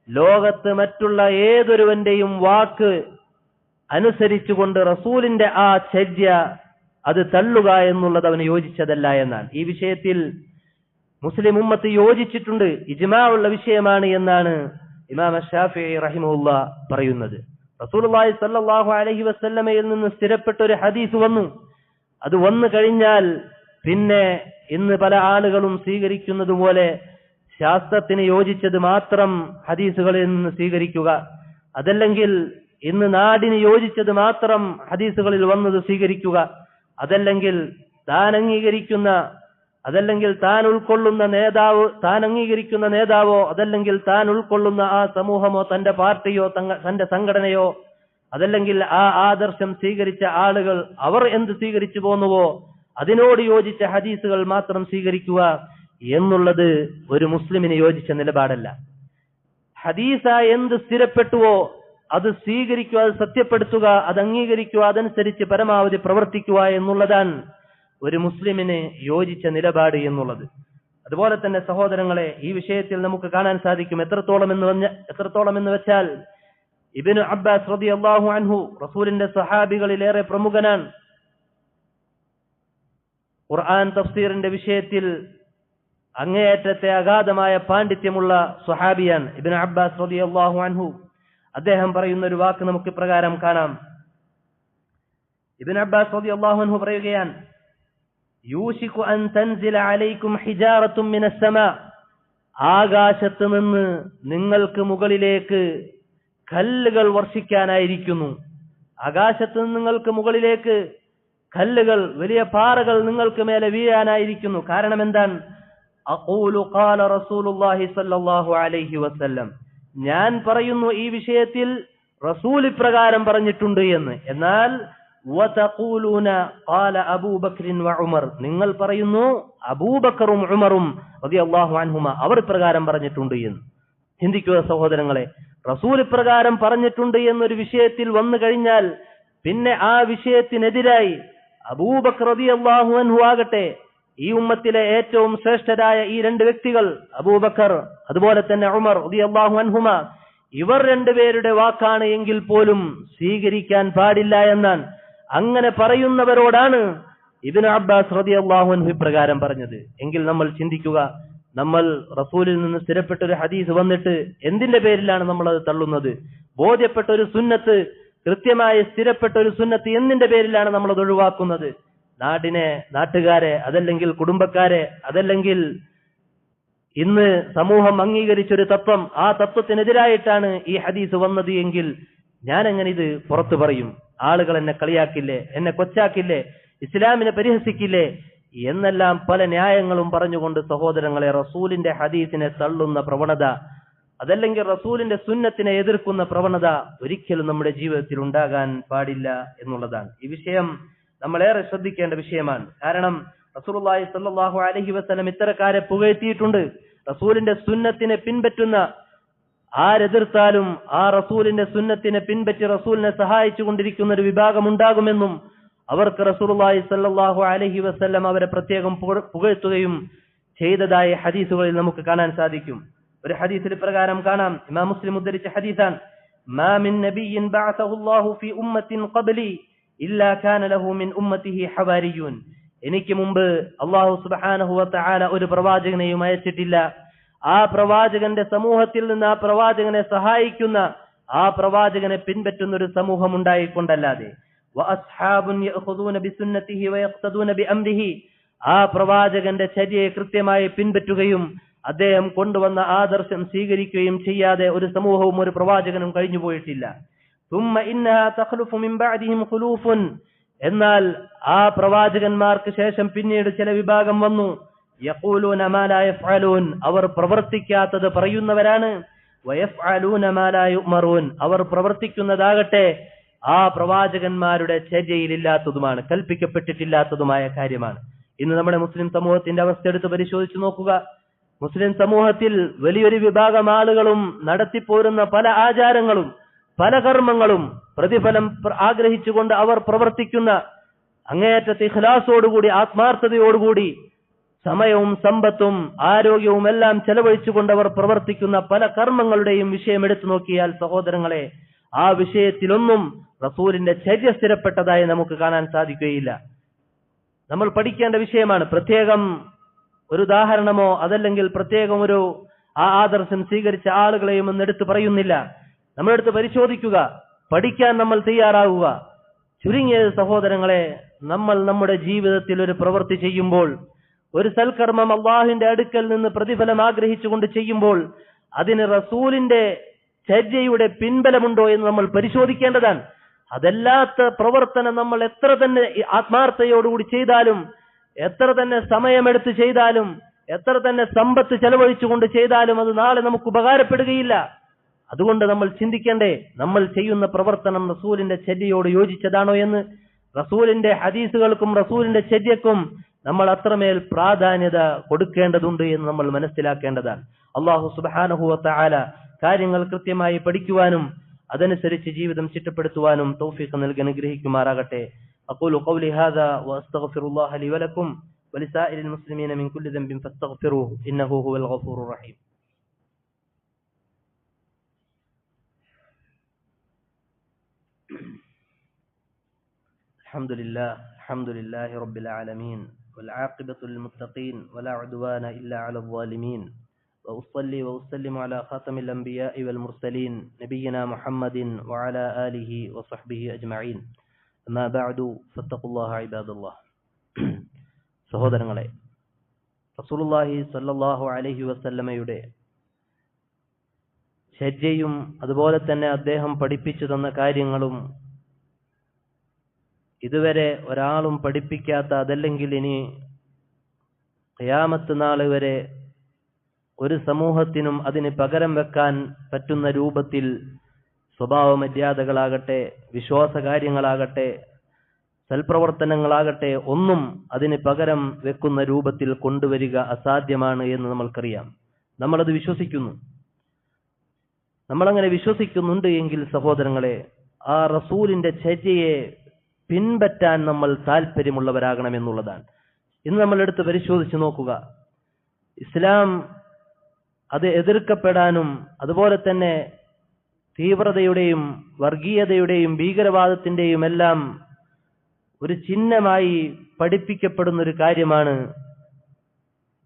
ലോകത്ത് മറ്റുള്ള ഏതൊരുവന്റെയും വാക്ക് അനുസരിച്ചുകൊണ്ട് റസൂലിന്റെ ആ ചര്യ അത് തള്ളുക എന്നുള്ളത് അവന് യോജിച്ചതല്ല എന്നാണ്. ഈ വിഷയത്തിൽ മുസ്ലിം ഉമ്മത്ത് യോജിച്ചിട്ടുണ്ട്, ഇജ്മാ ഉള്ള വിഷയമാണ് എന്നാണ് ഇമാം ശാഫിഈ റഹിമഹുല്ലാഹ് പറയുന്നത്. റസൂലുള്ളാഹി സ്വല്ലല്ലാഹു അലൈഹി വസല്ലമയിൽ നിന്ന് സ്ഥിരപ്പെട്ട ഒരു ഹദീസ് വന്നു. അത് വന്നു കഴിഞ്ഞാൽ പിന്നെ ഇന്ന് പല ആളുകളും സ്വീകരിക്കുന്നത് പോലെ ശാസ്ത്രത്തിന് യോജിച്ചത് മാത്രം ഹദീസുകളിൽ നിന്ന് സ്വീകരിക്കുക, അതല്ലെങ്കിൽ ഇന്ന് നാടിന് യോജിച്ചത് മാത്രം ഹദീസുകളിൽ വന്നത് സ്വീകരിക്കുക, അതല്ലെങ്കിൽ താൻ ഉൾക്കൊള്ളുന്ന നേതാവ്, താൻ അംഗീകരിക്കുന്ന നേതാവോ, അതല്ലെങ്കിൽ താൻ ഉൾക്കൊള്ളുന്ന ആ സമൂഹമോ, തന്റെ പാർട്ടിയോ, തന്റെ സംഘടനയോ, അതല്ലെങ്കിൽ ആ ആദർശം സ്വീകരിച്ച ആളുകൾ അവർ എന്ത് സ്വീകരിച്ചു പോന്നുവോ അതിനോട് യോജിച്ച ഹദീസുകൾ മാത്രം സ്വീകരിക്കുക എന്നുള്ളത് ഒരു മുസ്ലിമിന് യോജിച്ച നിലപാടല്ല. ഹദീസ എന്ത് സ്ഥിരപ്പെട്ടുവോ അത് സ്വീകരിക്കുക, അത് സത്യപ്പെടുത്തുക, അത് അംഗീകരിക്കുക, അതനുസരിച്ച് പരമാവധി പ്രവർത്തിക്കുക എന്നുള്ളതാണ് ഒരു മുസ്ലിമിന് യോജിച്ച നിലപാട് എന്നുള്ളത്. അതുപോലെ തന്നെ സഹോദരങ്ങളെ, ഈ വിഷയത്തിൽ നമുക്ക് കാണാൻ സാധിക്കും എത്രത്തോളം എന്ന് വെച്ചാൽ ഇബ്നു അബ്ബാസ് റളിയല്ലാഹു അൻഹു റസൂലിന്റെ സ്വഹാബികളിലേറെ പ്രമുഖനാണ്. ഖുർആൻ തഫ്സീറിന്റെ വിഷയത്തിൽ അങ്ങേയറ്റത്തെ അഗാധമായ പാണ്ഡിത്യമുള്ള സ്വഹാബിയാണ് ഇബ്നു അബ്ബാസ് റളിയല്ലാഹു അൻഹു. അദ്ദേഹം പറയുന്ന ഒരു വാക്ക് നമുക്ക് ഇപ്രകാരം കാണാം. ഇബ്നു അബ്ബാസ് റളിയല്ലാഹു അൻഹു പറയുകയാണ്, യൂശികു അൻ തൻസില അലൈക്കും ഹിജാറത്തും മിനസ് സമാ, ആകാശത്ത് നിന്ന് നിങ്ങൾക്ക് മുകളിലേക്ക് കല്ലുകൾ വർഷിക്കാനായിരിക്കുന്നു. ആകാശത്ത് നിന്ന് നിങ്ങൾക്ക് മുകളിലേക്ക് കല്ലുകൾ, വലിയ പാറകൾ നിങ്ങൾക്ക് മേലെ വീഴാനായിരിക്കുന്നു. കാരണം എന്താണ്? അഖൂലു ഖാല റസൂലുള്ളാഹി സ്വല്ലല്ലാഹു അലൈഹി വസല്ലം, ഞാൻ പറയുന്നു ഈ വിഷയത്തിൽ റസൂൽ ഇപ്രകാരം പറഞ്ഞിട്ടുണ്ട് എന്ന്. എന്നാൽ വതഖൂലൂന ഖാല അബൂബക്കർ വ ഉമർ, നിങ്ങൾ പറയുന്നു അബൂബക്കറും ഉമറും റളിയല്ലാഹു അൻഹുമാ അവർ ഇപ്രകാരം പറഞ്ഞിട്ടുണ്ട് എന്ന്. ചിന്തിക്കുക സഹോദരങ്ങളെ, റസൂൽ ഇപ്രകാരം പറഞ്ഞിട്ടുണ്ട് എന്നൊരു വിഷയത്തിൽ വന്നു കഴിഞ്ഞാൽ പിന്നെ ആ വിഷയത്തിനെതിരായി അബൂബക്കർ റളിയല്ലാഹു അൻഹു ആകട്ടെ, ഈ ഉമ്മത്തിലെ ഏറ്റവും ശ്രേഷ്ഠരായ ഈ രണ്ട് വ്യക്തികൾ അബൂബക്കർ അതുപോലെ തന്നെ ഉമർ റളിയല്ലാഹു അൻഹുമാ, ഇവർ രണ്ടുപേരുടെ വാക്കാണ് എങ്കിൽ പോലും സ്വീകരിക്കാൻ പാടില്ല എന്നാണ്. അങ്ങനെ പറയുന്നവരോടാണ് ഇബ്നു അബ്ബാസ് റളിയല്ലാഹു അൻഹു ഇപ്രകാരം പറഞ്ഞത്. എങ്കിൽ നമ്മൾ ചിന്തിക്കുക, നമ്മൾ റസൂലിൽ നിന്ന് സ്ഥിരപ്പെട്ട ഒരു ഹദീസ് വന്നിട്ട് എന്തിന്റെ പേരിലാണ് നമ്മൾ അത് തള്ളുന്നത്? ബോധ്യപ്പെട്ട ഒരു സുന്നത്ത്, കൃത്യമായി സ്ഥിരപ്പെട്ട ഒരു സുന്നത്ത് എന്തിന്റെ പേരിലാണ് നമ്മൾ അത് ഒഴിവാക്കുന്നത്? നാട്ടുകാരെ, അതല്ലെങ്കിൽ കുടുംബക്കാരെ, അതല്ലെങ്കിൽ ഇന്ന് സമൂഹം അംഗീകരിച്ചൊരു തത്വം, ആ തത്വത്തിനെതിരായിട്ടാണ് ഈ ഹദീസ് വന്നത് എങ്കിൽ ഞാൻ എങ്ങനെ ഇത് പുറത്തു പറയും? ആളുകൾ എന്നെ കളിയാക്കില്ലേ, എന്നെ കൊച്ചാക്കില്ലേ, ഇസ്ലാമിനെ പരിഹസിക്കില്ലേ എന്നെല്ലാം പല ന്യായങ്ങളും പറഞ്ഞുകൊണ്ട് സഹോദരങ്ങളെ, റസൂലിന്റെ ഹദീസിനെ തള്ളുന്ന പ്രവണത, അതല്ലെങ്കിൽ റസൂലിന്റെ സുന്നത്തിനെ എതിർക്കുന്ന പ്രവണത ഒരിക്കലും നമ്മുടെ ജീവിതത്തിൽ ഉണ്ടാകാൻ പാടില്ല എന്നുള്ളതാണ്. ഈ വിഷയം നമ്മളേറെ ശ്രദ്ധിക്കേണ്ട വിഷയമാണ്. കാരണം റസൂലുള്ളാഹി സ്വല്ലല്ലാഹു അലൈഹി വസല്ലം ഇത്തരക്കാരെ പുകഴ്ത്തിയിട്ടുണ്ട്. റസൂലിന്റെ സുന്നത്തിനെ പിൻപറ്റുന്ന ആരെതിർത്താലും ആ റസൂലിന്റെ സുന്നത്തിനെ പിൻപറ്റി റസൂലിനെ സഹായിച്ചു കൊണ്ടിരിക്കുന്ന ഒരു വിഭാഗം ഉണ്ടാകുമെന്നും അവർക്ക് റസൂലുള്ളാഹി സ്വല്ലല്ലാഹു അലൈഹി വസല്ലം അവരെ പ്രത്യേകം പുകഴ്ത്തുകയും ചെയ്തതായ ഹദീസുകളിൽ നമുക്ക് കാണാൻ സാധിക്കും. ഒരു ഹദീസിൽ പ്രകാരം കാണാം, ഇമാം മുസ്ലിം ഉദ്ധരിച്ച ഹദീസാണ്, മാ മിൻ നബിയ്യിൻ ബഅസഹു അല്ലാഹു ഫീ ഉമ്മത്തിൻ ഖബ്ലി ഇല്ലാ കാന ലഹു മിൻ ഉമ്മത്തിഹി ഹവാരിയൂൻ. എനിക്ക് മുമ്പ് അല്ലാഹു സുബ്ഹാനഹു വ തആല ഒരു പ്രവാചകനെയും അയച്ചിട്ടില്ല. ആ പ്രവാചകന്റെ സമൂഹത്തിൽ നിന്ന് ആ പ്രവാചകനെ സഹായിക്കുന്ന, ആ പ്രവാചകനെ പിൻപറ്റുന്ന ഒരു സമൂഹം ഉണ്ടായിക്കൊണ്ടല്ലാതെ വഅസ്ഹാബുൻ യഅഖുദൂന ബിസുന്നതിഹി വയഖ്തദൂന ബിഅംരിഹി, ആ പ്രവാചകന്റെ ചര്യയെ കൃത്യമായി പിൻപറ്റുകയും അദ്ദേഹം കൊണ്ടുവന്ന ആദർശം സ്വീകരിക്കുകയും ചെയ്യാതെ ഒരു സമൂഹവും ഒരു പ്രവാചകനും കഴിഞ്ഞു പോയിട്ടില്ല. ثم انها تخلف من بعدهم خلوف, എന്നാൽ ആ പ്രവാചകന്മാർക്ക് ശേഷം പിന്നീട് ചില വിഭാഗം വന്നു, യഖൂലൂന മാ ലാ യഫ്അലൂൻ, അവർ പ്രവർത്തിക്കാത്തത് പറയുന്നവരാണ്, വയഫ്അലൂന മാ ലാ യുഅ്മറൂൻ, അവർ പ്രവർത്തിക്കുന്നതാകട്ടെ ആ പ്രവാചകന്മാരുടെ ചര്യയിലില്ലാത്തതുമാണ്, കൽപ്പിക്കപ്പെട്ടിട്ടില്ലാത്തതുമായ കാര്യമാണ്. ഇന്ന് നമ്മുടെ മുസ്ലിം സമൂഹത്തിന്റെ അവസ്ഥ എടുത്ത് പരിശോധിച്ചു നോക്കുക. മുസ്ലിം സമൂഹത്തിൽ വലിയൊരു വിഭാഗം ആളുകളും നടത്തിപ്പോരുന്ന പല ആചാരങ്ങളും പല കർമ്മങ്ങളും പ്രതിഫലം ആഗ്രഹിച്ചുകൊണ്ട് അവർ പ്രവർത്തിക്കുന്ന, അങ്ങേയറ്റത്തെ ഇഖ്ലാസോടുകൂടി ആത്മാർത്ഥതയോടുകൂടി സമയവും സമ്പത്തും ആരോഗ്യവും എല്ലാം ചെലവഴിച്ചുകൊണ്ട് അവർ പ്രവർത്തിക്കുന്ന പല കർമ്മങ്ങളുടെയും വിഷയം എടുത്തു നോക്കിയാൽ സഹോദരങ്ങളെ, ആ വിഷയത്തിലൊന്നും റസൂലിന്റെ ചര്യ സ്ഥിരപ്പെട്ടതായി നമുക്ക് കാണാൻ സാധിക്കുകയില്ല. നമ്മൾ പഠിക്കേണ്ട വിഷയമാണ്. പ്രത്യേകം ഒരു ഉദാഹരണമോ അതല്ലെങ്കിൽ പ്രത്യേകം ഒരു ആദർശം സ്വീകരിച്ച ആളുകളെയും ഒന്നും എടുത്തു പറയുന്നില്ല. നമ്മളെടുത്ത് പരിശോധിക്കുക, പഠിക്കാൻ നമ്മൾ തയ്യാറാവുക. ചുരുങ്ങിയത് സഹോദരങ്ങളെ, നമ്മൾ നമ്മുടെ ജീവിതത്തിൽ ഒരു പ്രവൃത്തി ചെയ്യുമ്പോൾ, ഒരു സൽക്കർമ്മം അള്ളാഹുവിന്റെ അടുക്കൽ നിന്ന് പ്രതിഫലം ആഗ്രഹിച്ചുകൊണ്ട് ചെയ്യുമ്പോൾ അതിന് റസൂലിന്റെ ചര്യയുടെ പിൻബലമുണ്ടോ എന്ന് നമ്മൾ പരിശോധിക്കേണ്ടതാണ്. അതല്ലാത്ത പ്രവർത്തനം നമ്മൾ എത്ര തന്നെ ആത്മാർത്ഥതയോടുകൂടി ചെയ്താലും, എത്ര തന്നെ സമയമെടുത്ത് ചെയ്താലും, എത്ര തന്നെ സമ്പത്ത് ചെലവഴിച്ചുകൊണ്ട് ചെയ്താലും അത് നാളെ നമുക്ക് ഉപകാരപ്പെടുകയില്ല. അതുകൊണ്ട് നമ്മൾ ചിന്തിക്കണ്ടേ, നമ്മൾ ചെയ്യുന്ന പ്രവർത്തനം റസൂലിന്റെ ചര്യയോട് യോജിച്ചതാണോ എന്ന്. റസൂലിന്റെ ഹദീസുകൾക്കും റസൂലിന്റെ ചര്യക്കും നമ്മൾ അത്രമേൽ പ്രാധാന്യത കൊടുക്കേണ്ടതുണ്ട് എന്ന് നമ്മൾ മനസ്സിലാക്കേണ്ടതാണ്. അല്ലാഹു സുബ്ഹാനഹു വ തആല കാര്യങ്ങൾ കൃത്യമായി പഠിക്കുവാനും അതനുസരിച്ച് ജീവിതം ചിട്ടപ്പെടുത്തുവാനും തൗഫീഖ് നൽകി അനുഗ്രഹിക്കുമാറാകട്ടെ. അഖൂലു ഖൗലി ഹാദാ വഅസ്തഗ്ഫിറുല്ലാഹ ലി വലക്കും വലിസായിരിൽ മുസ്ലിമീന മിൻ കുല്ലി ദംബിൻ ഫസ്തഗ്ഫിറൂഹു ഇന്നഹു ഹുവൽ ഗഫൂറുർ റഹീം. അൽഹംദുലില്ലാഹി റബ്ബിൽ ആലമീൻ والعاقبة للمتقين ولا عدوان إلا على الظالمين وأصلي وأسلم على خاتم الأنبياء والمرسلين نبينا محمد وعلى آله وصحبه أجمعين أما بعد فاتقوا الله عباد الله. സഹോദരങ്ങളെ, റസൂലുള്ളാഹി സ്വല്ലല്ലാഹു അലൈഹി വസല്ലമയുടെ ചര്യയും അതുപോലെ തന്നെ അദ്ദേഹം പഠിപ്പിച്ചു തന്ന കാര്യങ്ങളും ഇതുവരെ ഒരാളും പഠിപ്പിക്കാത്ത, അതല്ലെങ്കിൽ ഇനി ഖിയാമത്ത് നാൾ വരെ ഒരു സമൂഹത്തിനും അതിന് പകരം വെക്കാൻ പറ്റുന്ന രൂപത്തിൽ സ്വഭാവ മര്യാദകളാകട്ടെ, വിശ്വാസകാര്യങ്ങളാകട്ടെ, സൽപ്രവർത്തനങ്ങളാകട്ടെ ഒന്നും അതിന് പകരം വെക്കുന്ന രൂപത്തിൽ കൊണ്ടുവരിക അസാധ്യമാണ് എന്ന് നമ്മൾക്കറിയാം. നമ്മളത് വിശ്വസിക്കുന്നു. നമ്മളങ്ങനെ വിശ്വസിക്കുന്നുണ്ട് എങ്കിൽ സഹോദരങ്ങളെ, ആ റസൂലിന്റെ ചര്യയെ പിൻപറ്റാൻ നമ്മൾ താല്പര്യമുള്ളവരാകണമെന്നുള്ളതാണ്. ഇന്ന് നമ്മൾ എടുത്ത് പരിശോധിച്ച് നോക്കുക. ഇസ്ലാം അത് എതിർക്കപ്പെടാനും അതുപോലെ തന്നെ തീവ്രതയുടെയും വർഗീയതയുടെയും ഭീകരവാദത്തിന്റെയും എല്ലാം ഒരു ചിഹ്നമായി പഠിപ്പിക്കപ്പെടുന്ന ഒരു കാര്യമാണ്.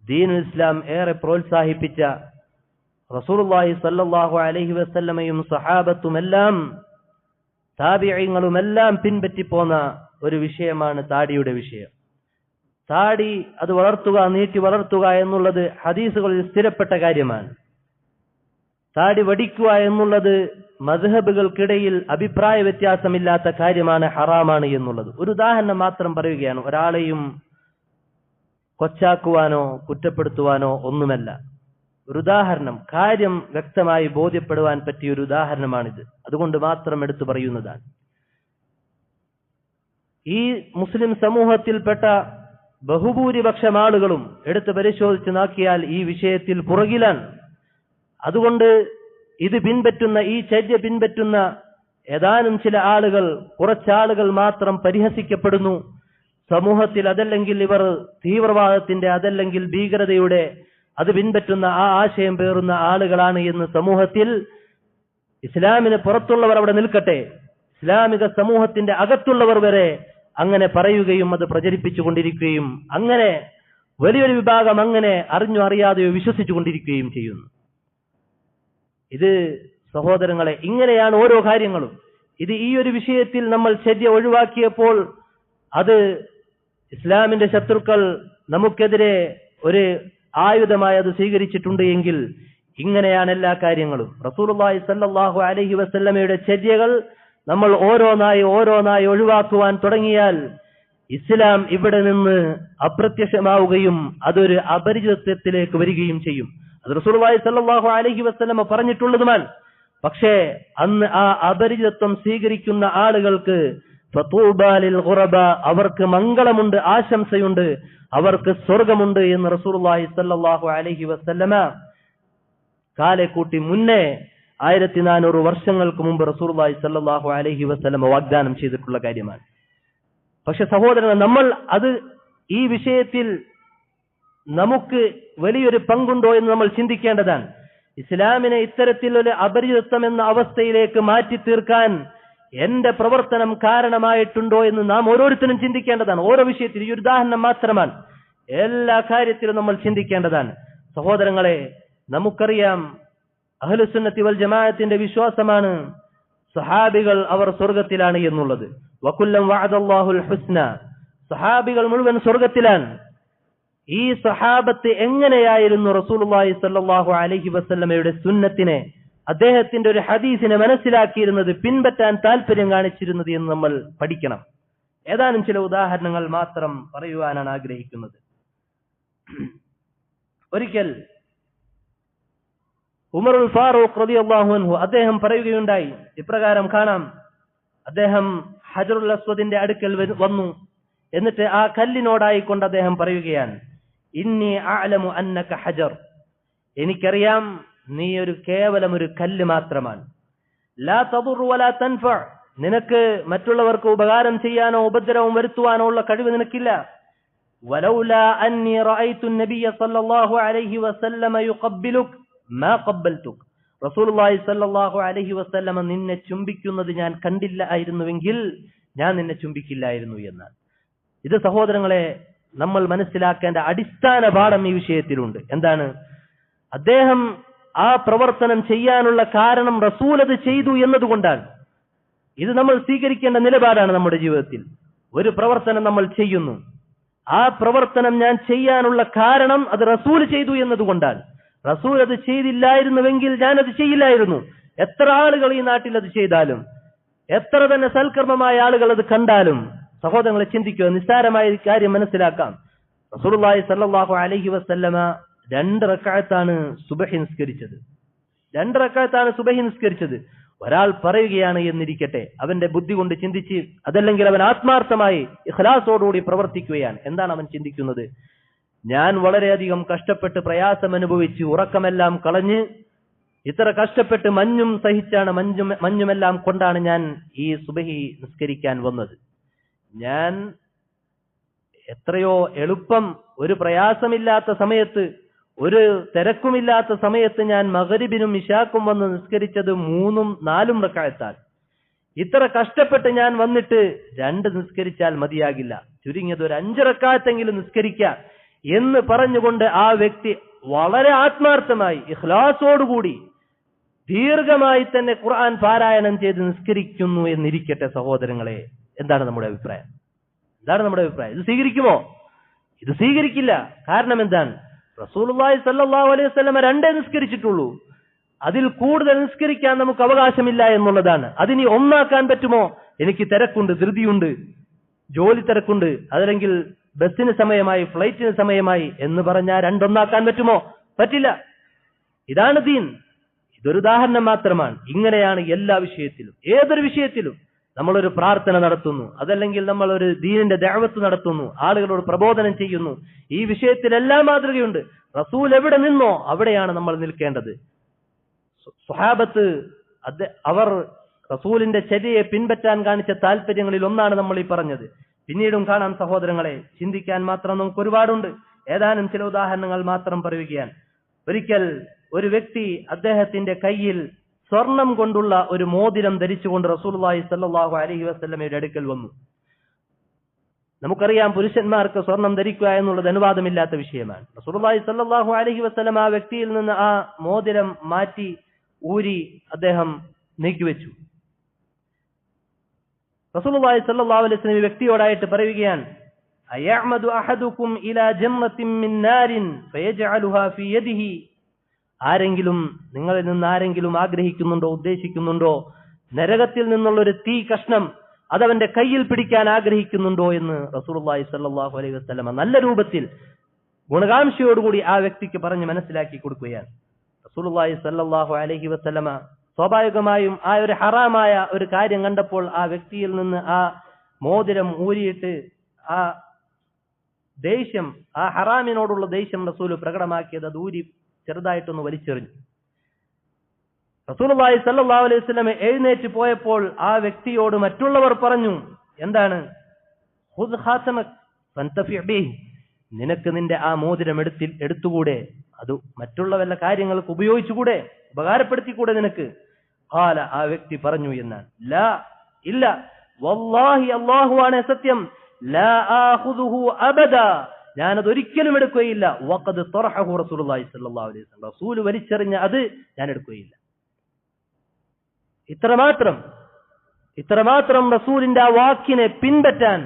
ദീനുൽ ഇസ്ലാം ഏറെ പ്രോത്സാഹിപ്പിച്ച റസൂലുള്ളാഹി സ്വല്ലല്ലാഹു അലൈഹി വസല്ലമയും സഹാബത്തുമെല്ലാം താബിഈങ്ങളുമെല്ലാം പിൻപറ്റിപ്പോന്ന ഒരു വിഷയമാണ് താടിയുടെ വിഷയം. താടി അത് വളർത്തുക, നീട്ടി വളർത്തുക എന്നുള്ളത് ഹദീസുകളിൽ സ്ഥിരപ്പെട്ട കാര്യമാണ്. താടി വടിക്കുക എന്നുള്ളത് മദ്ഹബുകൾക്കിടയിൽ അഭിപ്രായ വ്യത്യാസമില്ലാത്ത കാര്യമാണ്, ഹറാമാണ് എന്നുള്ളത്. ഒരു ഉദാഹരണം മാത്രം പറയുകയാണ്. ഒരാളെയും കൊച്ചാക്കുവാനോ കുറ്റപ്പെടുത്തുവാനോ ഒന്നുമല്ല. ഒരു ഉദാഹരണം, കാര്യം വ്യക്തമായി ബോധ്യപ്പെടുവാൻ പറ്റിയ ഒരു ഉദാഹരണമാണിത്. അതുകൊണ്ട് മാത്രം എടുത്തു പറയുന്നതാണ്. ഈ മുസ്ലിം സമൂഹത്തിൽപ്പെട്ട ബഹുഭൂരിപക്ഷം ആളുകളും എടുത്ത് പരിശോധിച്ച് നോക്കിയാൽ ഈ വിഷയത്തിൽ പുറകിലാണ്. അതുകൊണ്ട് ഇത് പിൻപറ്റുന്ന, ഈ ചര്യ പിൻപറ്റുന്ന ഏതാനും ചില ആളുകൾ, കുറച്ചാളുകൾ മാത്രം പരിഹസിക്കപ്പെടുന്നു. സമൂഹത്തിൽ അതല്ലെങ്കിൽ ഇവർ തീവ്രവാദത്തിന്റെ, അതല്ലെങ്കിൽ ഭീകരതയുടെ അത് പിൻപറ്റുന്ന ആ ആശയം പേറുന്ന ആളുകളാണ് എന്ന് സമൂഹത്തിൽ, ഇസ്ലാമിന് പുറത്തുള്ളവർ അവിടെ നിൽക്കട്ടെ, ഇസ്ലാമിക സമൂഹത്തിന്റെ അകത്തുള്ളവർ വരെ അങ്ങനെ പറയുകയും അത് പ്രചരിപ്പിച്ചുകൊണ്ടിരിക്കുകയും അങ്ങനെ വലിയൊരു വിഭാഗം അങ്ങനെ അറിഞ്ഞോ അറിയാതെയോ വിശ്വസിച്ചുകൊണ്ടിരിക്കുകയും ചെയ്യുന്നു. ഇത് സഹോദരങ്ങളെ, ഇങ്ങനെയാണ് ഓരോ കാര്യങ്ങളും. ഇത് ഈ ഒരു വിഷയത്തിൽ നമ്മൾ ചര്യ ഒഴിവാക്കിയപ്പോൾ അത് ഇസ്ലാമിന്റെ ശത്രുക്കൾ നമുക്കെതിരെ ഒരു ആയുധമായി അത് സ്വീകരിച്ചിട്ടുണ്ട് എങ്കിൽ ഇങ്ങനെയാണ് എല്ലാ കാര്യങ്ങളും. റസൂലുള്ളാഹി സ്വല്ലല്ലാഹു അലൈഹി വസല്ലമയുടെ ചര്യകൾ നമ്മൾ ഓരോന്നായി ഒഴിവാക്കുവാൻ തുടങ്ങിയാൽ ഇസ്ലാം ഇവിടെ നിന്ന് അപ്രത്യക്ഷമാവുകയും അതൊരു അപരിചിതത്വത്തിലേക്ക് വരികയും ചെയ്യും. അത് റസൂലുള്ളാഹി സ്വല്ലല്ലാഹു അലൈഹി വസല്ലമ പറഞ്ഞിട്ടുള്ളതുമാണ്. പക്ഷേ അന്ന് ആ അപരിചിതത്വം സ്വീകരിക്കുന്ന ആളുകൾക്ക് ഫതൂബാ ലിൽ ഖുറബ, അവർക്ക് മംഗളമുണ്ട്, ആശംസയുണ്ട്, അവർക്ക് സ്വർഗമുണ്ട് എന്ന് റസൂലുള്ളാഹി സ്വല്ലല്ലാഹു അലൈഹി വസല്ലമ കാലെ കൂട്ടി മുന്നേ 1400 വർഷങ്ങൾക്ക് മുമ്പ് റസൂലുള്ളാഹി സ്വല്ലല്ലാഹു അലൈഹി വസല്ലമ വാഗ്ദാനം ചെയ്തിട്ടുള്ള കാര്യമാണ്. പക്ഷെ സഹോദരങ്ങൾ, നമ്മൾ അത് ഈ വിഷയത്തിൽ നമുക്ക് വലിയൊരു പങ്കുണ്ടോ എന്ന് നമ്മൾ ചിന്തിക്കേണ്ടതാണ്. ഇസ്ലാമിനെ ഇത്തരത്തിലൊരു അപരിചിതത്വം എന്ന അവസ്ഥയിലേക്ക് മാറ്റി തീർക്കാൻ എന്റെ പ്രവർത്തനം കാരണമായിട്ടുണ്ടോ എന്ന് നാം ഓരോരുത്തരും ചിന്തിക്കേണ്ടതാണ്. ഓരോ വിഷയത്തിൽ, ഈ ഒരു ഉദാഹരണം മാത്രമാണ്, എല്ലാ കാര്യത്തിലും നമ്മൾ ചിന്തിക്കേണ്ടതാണ്. സഹോദരങ്ങളെ, നമുക്കറിയാം അഹ്ലുസുന്നത്തി വൽ ജമാഅത്തിന്റെ വിശ്വാസമാണ് സഹാബികൾ അവർ സ്വർഗത്തിലാണ് എന്നുള്ളത്. വകുല്ലം വഅദല്ലാഹുൽ ഹുസ്ന, സഹാബികൾ മുഴുവൻ സ്വർഗത്തിലാണ്. ഈ സഹാബത്ത് എങ്ങനെയായിരുന്നു റസൂലുള്ളാഹി സ്വല്ലല്ലാഹു അലൈഹി വസല്ലമയുടെ സുന്നത്തിനെ, അദ്ദേഹത്തിന്റെ ഒരു ഹദീസിനെ മനസ്സിലാക്കിയിരുന്നത്, പിൻപറ്റാൻ താല്പര്യം കാണിച്ചിരുന്നത് എന്ന് നമ്മൾ പഠിക്കണം. ഏതാനും ചില ഉദാഹരണങ്ങൾ മാത്രം പറയുവാനാണ് ആഗ്രഹിക്കുന്നത്. ഒരിക്കൽ ഉമറുൽ ഫാറൂഖ് റളിയല്ലാഹു അൻഹു അദ്ദേഹം പറയുകയുണ്ടായി, ഇപ്രകാരം കാണാം. അദ്ദേഹം ഹജറുൽ അസ്വദിന്റെ അടുക്കൽ വന്നു. എന്നിട്ട് ആ കല്ലിനോടായിക്കൊണ്ട് അദ്ദേഹം പറയുകയാണ്, ഇന്നി അഅലമു അന്നക ഹജർ, എനിക്കറിയാം നീ കേവലം ഒരു കല്ല് മാത്രമാണ്. ലാ തദുറു വലാ തൻഫ, നിനക്ക് മറ്റുള്ളവർക്ക് ഉപകാരം ചെയ്യാനോ ഉപദ്രവം വരുത്തുവാനോ ഉള്ള കഴിവ് നിനക്കില്ല. വലൗലാ അന്നി റഅയ്തു നബിയ സല്ലല്ലാഹു അലൈഹി വസല്ലമ യുഖബ്ബിലുക മാ ഖബ്ബൽതുക, റസൂലുള്ളാഹി സല്ലല്ലാഹു അലൈഹി വസല്ലമ നിന്നെ ചുംബിക്കുന്നത് ഞാൻ കണ്ടില്ലായിരുന്നുവെങ്കിൽ ഞാൻ നിന്നെ ചുംബിക്കില്ലായിരുന്നു എന്നാണ്. ഇത് സഹോദരങ്ങളെ, നമ്മൾ മനസ്സിലാക്കേണ്ട അടിസ്ഥാന പാഠം ഈ വിഷയത്തിലുണ്ട്. എന്താണ്? അദ്ദേഹം ആ പ്രവർത്തനം ചെയ്യാനുള്ള കാരണം റസൂൽ അത് ചെയ്തു എന്നതുകൊണ്ടാണ്. ഇത് നമ്മൾ സ്വീകരിക്കേണ്ട നിലപാടാണ് നമ്മുടെ ജീവിതത്തിൽ. ഒരു പ്രവർത്തനം നമ്മൾ ചെയ്യുന്നു, ആ പ്രവർത്തനം ഞാൻ ചെയ്യാനുള്ള കാരണം അത് റസൂൽ ചെയ്തു എന്നതുകൊണ്ടാണ്. റസൂൽ അത് ചെയ്തില്ലായിരുന്നുവെങ്കിൽ ഞാനത് ചെയ്യില്ലായിരുന്നു. എത്ര ആളുകൾ ഈ നാട്ടിൽ അത് ചെയ്താലും, എത്ര തന്നെ സൽക്കർമ്മമായ ആളുകൾ അത് കണ്ടാലും, സഹോദരങ്ങളെ ചിന്തിക്കുക, നിസ്സാരമായ കാര്യം മനസ്സിലാക്കാം. റസൂലുള്ളാഹി സ്വല്ലല്ലാഹു അലൈഹി വസല്ലമ 2 റക്അത്താണ് സുബ്ഹി നിസ്കരിച്ചത്. 2 റക്അത്താണ് സുബ്ഹി നിസ്കരിച്ചത്. ഒരാൾ പറയുകയാണ് എന്നിരിക്കട്ടെ, അവന്റെ ബുദ്ധി കൊണ്ട് ചിന്തിച്ച്, അതല്ലെങ്കിൽ അവൻ ആത്മാർത്ഥമായി ഇഖ്ലാസോടുകൂടി പ്രവർത്തിക്കുകയാണ്. എന്താണ് അവൻ ചിന്തിക്കുന്നത്? ഞാൻ വളരെയധികം കഷ്ടപ്പെട്ട് പ്രയാസം അനുഭവിച്ച് ഉറക്കമെല്ലാം കളഞ്ഞ് ഇത്ര കഷ്ടപ്പെട്ട് മഞ്ഞും സഹിച്ചാണ്, മഞ്ഞുമെല്ലാം കൊണ്ടാണ് ഞാൻ ഈ സുബ്ഹി നിസ്കരിക്കാൻ വന്നത്. ഞാൻ എത്രയോ എളുപ്പം, ഒരു പ്രയാസമില്ലാത്ത സമയത്ത്, ഒരു തിരക്കുമില്ലാത്ത സമയത്ത് ഞാൻ മഗ്രിബിനും ഇശാക്കും വന്ന് നിസ്കരിച്ചത് 3ഉം 4ഉം റക്അത്താണ്. ഇത്ര കഷ്ടപ്പെട്ട് ഞാൻ വന്നിട്ട് 2 നിസ്കരിച്ചാൽ മതിയാകില്ല, ചുരുങ്ങിയത് ഒരു 5 റക്അത്തെങ്കിലും നിസ്കരിക്കാം എന്ന് പറഞ്ഞുകൊണ്ട് ആ വ്യക്തി വളരെ ആത്മാർത്ഥമായി ഇഖ്ലാസോടുകൂടി ദീർഘമായി തന്നെ ഖുർആൻ പാരായണം ചെയ്ത് നിസ്കരിക്കുന്നു എന്നിരിക്കട്ടെ. സഹോദരങ്ങളെ, എന്താണ് നമ്മുടെ അഭിപ്രായം? ഇത് സ്വീകരിക്കുമോ? ഇത് സ്വീകരിക്കില്ല. കാരണം എന്താണ്? റസൂലുള്ളാഹി സ്വല്ലല്ലാഹു അലൈഹി വസല്ലം 2 നിസ്കരിച്ചിട്ടുള്ളൂ. അതിൽ കൂടുതൽ നിസ്കരിക്കാൻ നമുക്ക് അവകാശമില്ല എന്നുള്ളതാണ്. അതിനി 1 ആക്കാൻ പറ്റുമോ? എനിക്ക് തിരക്കുണ്ട്, ധൃതിയുണ്ട്, ജോലി തിരക്കുണ്ട്, അതല്ലെങ്കിൽ ബസ്സിന് സമയമായി, ഫ്ലൈറ്റിന് സമയമായി എന്ന് പറഞ്ഞാൽ 2 1ആക്കാൻ പറ്റുമോ? പറ്റില്ല. ഇതാണ് ദീൻ. ഇതൊരു ഉദാഹരണം മാത്രമാണ്. ഇങ്ങനെയാണ് എല്ലാ വിഷയത്തിലും, ഏതൊരു വിഷയത്തിലും. നമ്മളൊരു പ്രാർത്ഥന നടത്തുന്നു, അതല്ലെങ്കിൽ നമ്മൾ ഒരു ദീനിന്റെ ദഅവത്ത് നടത്തുന്നു, ആളുകളോട് പ്രബോധനം ചെയ്യുന്നു, ഈ വിഷയത്തിലെല്ലാം മാതൃകയുണ്ട്. റസൂൽ എവിടെ നിന്നോ അവിടെയാണ് നമ്മൾ നിൽക്കേണ്ടത്. സ്വഹാബത്ത് അവർ റസൂലിന്റെ ചര്യയെ പിൻപറ്റാൻ കാണിച്ച താല്പര്യങ്ങളിൽ ഒന്നാണ് നമ്മൾ ഈ പറഞ്ഞത്. പിന്നീടും കാണാം സഹോദരങ്ങളെ, ചിന്തിക്കാൻ മാത്രം നമുക്ക് ഒരുപാടുണ്ട്. ഏതാനും ചില ഉദാഹരണങ്ങൾ മാത്രം പറയുകയാണ്. ഒരിക്കൽ ഒരു വ്യക്തി അദ്ദേഹത്തിന്റെ കയ്യിൽ സ്വർണം കൊണ്ടുള്ള ഒരു മോതിരം ധരിച്ചുകൊണ്ട് റസൂലുള്ളാഹി സ്വല്ലല്ലാഹു അലൈഹി വസല്ലമയുടെ അടുക്കൽ വന്നു. നമുക്കറിയാം, പുരുഷന്മാർക്ക് സ്വർണം ധരിക്കുക എന്നുള്ളത് അനുവാദമില്ലാത്ത വിഷയമാണ്. റസൂലുള്ളാഹി സ്വല്ലല്ലാഹു അലൈഹി വസല്ലം ആ വ്യക്തിയിൽ നിന്ന് ആ മോതിരം മാറ്റി ഊരി അദ്ദേഹം നീക്കിവെച്ചു. റസൂലുള്ളാഹി സ്വല്ലല്ലാഹു അലൈഹി വസല്ലം ഈ വ്യക്തിയോടായിട്ട് പറയുകയാണ്, അയഅമദു അഹദുകും ഇലാ ജന്നത്തിൻ മിൻ നാരിൻ ഫയജ്അലുഹാ ഫീ യദിഹി. ആരെങ്കിലും നിങ്ങളിൽ നിന്ന് ആരെങ്കിലും ആഗ്രഹിക്കുന്നുണ്ടോ, ഉദ്ദേശിക്കുന്നുണ്ടോ നരകത്തിൽ നിന്നുള്ള ഒരു തീ കഷ്ണം അതവന്റെ കയ്യിൽ പിടിക്കാൻ ആഗ്രഹിക്കുന്നുണ്ടോ എന്ന് റസൂലുള്ളാഹി സ്വല്ലല്ലാഹു അലൈഹി വസല്ലം നല്ല രൂപത്തിൽ ഗുണകാംക്ഷയോടുകൂടി ആ വ്യക്തിക്ക് പറഞ്ഞ് മനസ്സിലാക്കി കൊടുക്കുകയാണ്. റസൂലുള്ളാഹി സ്വല്ലല്ലാഹു അലൈഹി വസല്ലം സ്വാഭാവികമായും ആ ഒരു ഹറാമായ ഒരു കാര്യം കണ്ടപ്പോൾ ആ വ്യക്തിയിൽ നിന്ന് ആ മോതിരം ഊരിയിട്ട് ആ ദേഷ്യം, ആ ഹറാമിനോടുള്ള ദേഷ്യം റസൂൽ പ്രകടമാക്കിയത് അത് ഊരി ചെറുതായിട്ടൊന്ന് വലിച്ചെറിഞ്ഞു. റസൂലുള്ളാഹി സ്വല്ലല്ലാഹു അലൈഹി വസല്ലം എഴുന്നേറ്റ് പോയപ്പോൾ ആ വ്യക്തിയോട് മറ്റുള്ളവർ പറഞ്ഞു, എന്താണ്? ഖുദ് ഖാതമക് ഫന്തഫി ബിഹി. നിനക്ക് നിന്റെ ആ മോതിരം എടുത്തുകൂടെ? അത് മറ്റുള്ള വല്ല കാര്യങ്ങൾക്ക് ഉപയോഗിച്ചുകൂടെ? ഉപകാരപ്പെടുത്തിക്കൂടെ നിനക്ക്? ഖാല, ആ വ്യക്തി പറഞ്ഞു എന്നാണ്, ലാ, ഇല്ല, വല്ലാഹി, അല്ലാഹുവാണ് സത്യം, ലാ ആഖുദുഹു അബദാ, ഞാനത് ഒരിക്കലും എടുക്കുകയില്ല. വഖദ് തറഹു റസൂലുള്ളാഹി സ്വല്ലല്ലാഹു അലൈഹി വസല്ലം, റസൂൽ വലിച്ചെറിഞ്ഞ അത് ഞാൻ എടുക്കുകയില്ല. ഇത്രമാത്രം റസൂലിന്റെ ആ വാക്കിനെ പിൻപറ്റാൻ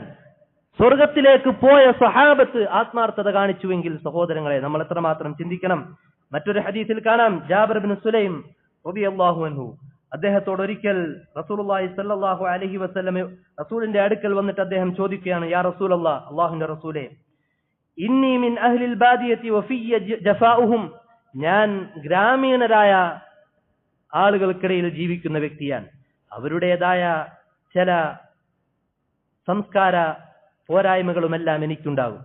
സ്വർഗത്തിലേക്ക് പോയ സ്വഹാബത്ത് ആത്മാർത്ഥത കാണിച്ചുവെങ്കിൽ സഹോദരങ്ങളെ, നമ്മൾ എത്രമാത്രം ചിന്തിക്കണം. മറ്റൊരു ഹദീസിൽ കാണാം, ജാബിർ ഇബ്നു സുലൈം റളിയല്ലാഹു അൻഹു അദ്ദേഹത്തോട് ഒരിക്കൽ റസൂലുള്ളാഹി സ്വല്ലല്ലാഹു അലൈഹി വസല്ലം റസൂലിന്റെ അടുക്കൽ വന്നിട്ട് അദ്ദേഹം ചോദിക്കുകയാണ്, യാ റസൂലല്ലാഹ്, അല്ലാഹുവിന്റെ റസൂലേ, ഇന്നി മിൻ അഹ്ലിൽ ബാദിയതി വഫിയ ജഫാഉഹും, ഞാൻ ഗ്രാമീണരായ ആളുകൾക്കിടയിൽ ജീവിക്കുന്ന വ്യക്തിയാണ്. അവരുടേതായ ചില സംസ്കാര പോരായ്മകളുമെല്ലാം എനിക്കുണ്ടാകും.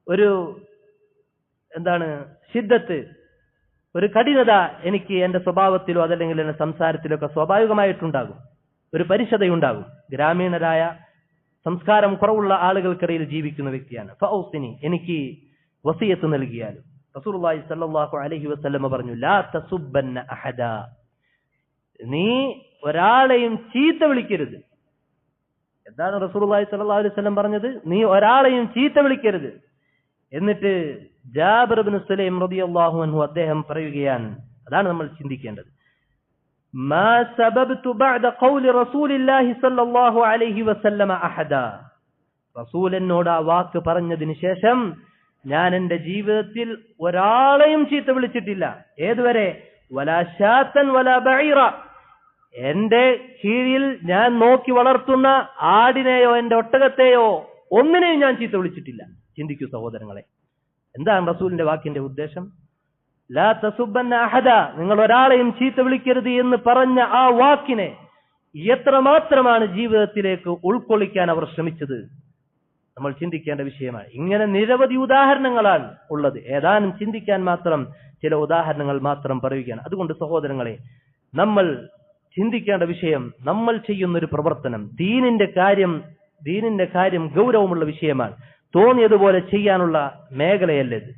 ഒരു ശിദ്ദത്ത്, ഒരു കഠിനത എനിക്ക് എന്റെ സ്വഭാവത്തിലോ അതല്ലെങ്കിൽ എന്റെ സംസാരത്തിലോ ഒക്കെ സ്വാഭാവികമായിട്ടുണ്ടാകും. ഒരു പരിശുദ്ധയുണ്ടാകും. ഗ്രാമീണരായ സംസ്കാരം കുറവുള്ള ആളുകൾക്കിടയിൽ ജീവിക്കുന്ന വ്യക്തിയാണ്. ഫൗസിനി, എനിക്ക് വസിയത്ത് നൽകിയാലും. റസൂലുള്ളാഹി സ്വല്ലല്ലാഹു അലൈഹി വസല്ലം പറഞ്ഞു, ലാ തസുബ്ബന്ന അഹദ, നീ ഒരാളെയും ചീത്ത വിളിക്കരുത്. എന്താണ് റസൂലുള്ളാഹി സ്വല്ലല്ലാഹു അലൈഹി വസല്ലം പറഞ്ഞത്? നീ ഒരാളെയും ചീത്ത വിളിക്കരുത്. എന്നിട്ട് ജാബിർ ഇബ്നു സുലൈം റളിയല്ലാഹു അൻഹു അദ്ദേഹം പറയുകയാണ്, അതാണ് നമ്മൾ ചിന്തിക്കേണ്ടത്, മാ സബബ്തു ബഅദ ഖൗലി റസൂലില്ലാഹി സ്വല്ലല്ലാഹു അലൈഹി വസല്ലം അഹദ. റസൂൽ എന്നോട് ആ വാക്ക് പറഞ്ഞതിന് ശേഷം ഞാൻ എന്റെ ജീവിതത്തിൽ ഒരാളെയും ചീത്ത വിളിച്ചിട്ടില്ല. ഏതുവരെ? വലാ ശാത്തൻ വലാ ബഈറ, എന്റെ കീഴിൽ ഞാൻ നോക്കി വളർത്തുന്ന ആടിനെയോ എന്റെ ഒട്ടകത്തെയോ ഒന്നിനെയും ഞാൻ ചീത്ത വിളിച്ചിട്ടില്ല. ചിന്തിക്കൂ സഹോദരങ്ങളെ, എന്താണ് റസൂലിന്റെ വാക്കിന്റെ ഉദ്ദേശം? ലാ തസുബ്ബന്ന അഹദ, നിങ്ങൾ ഒരാളെയും ചീത്ത വിളിക്കരുത് എന്ന് പറഞ്ഞ ആ വാക്കിനെ എത്രമാത്രമാണ് ജീവിതത്തിലേക്ക് ഉൾക്കൊള്ളിക്കാൻ അവർ ശ്രമിച്ചത്? നമ്മൾ ചിന്തിക്കേണ്ട വിഷയമാണ്. ഇങ്ങനെ നിരവധി ഉദാഹരണങ്ങളാണ് ഉള്ളത്. ഏതാനും ചിന്തിക്കാൻ മാത്രം ചില ഉദാഹരണങ്ങൾ മാത്രം പറയുകയാണ്. അതുകൊണ്ട് സഹോദരങ്ങളെ, നമ്മൾ ചിന്തിക്കേണ്ട വിഷയം, നമ്മൾ ചെയ്യുന്നൊരു പ്രവർത്തനം ദീനിന്റെ കാര്യം ഗൗരവമുള്ള വിഷയമാണ്. തോന്നിയതുപോലെ ചെയ്യാനുള്ള മേഖലയല്ലത്.